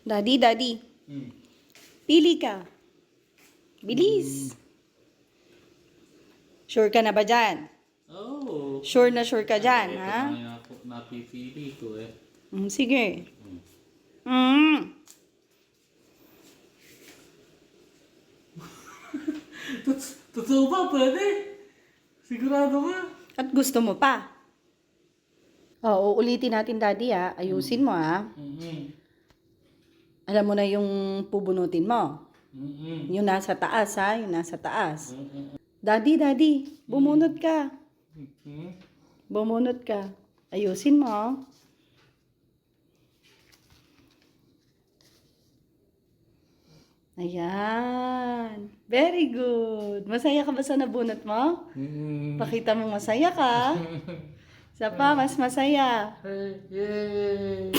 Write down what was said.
Daddy, Daddy. Hmm. Pili ka. Bilis. Sure ka na ba dyan? Oh. Sure na sure ka dyan, Ito ha? na yung napipili ko eh. Sige. Mm. Totoo ba? Pwede? Sigurado ka? At gusto mo pa? Oo, ulitin natin, Daddy, ha? Ayusin mo, ha? Alam mo na yung pubunutin mo. Yung nasa taas, ha? Yung nasa taas. Daddy, Daddy, bumunot ka. Bumunot ka. Ayusin mo. Ayan. Very good. Masaya ka ba sa nabunot mo? Pakita mo masaya ka. Isa pa, mas masaya. Yay!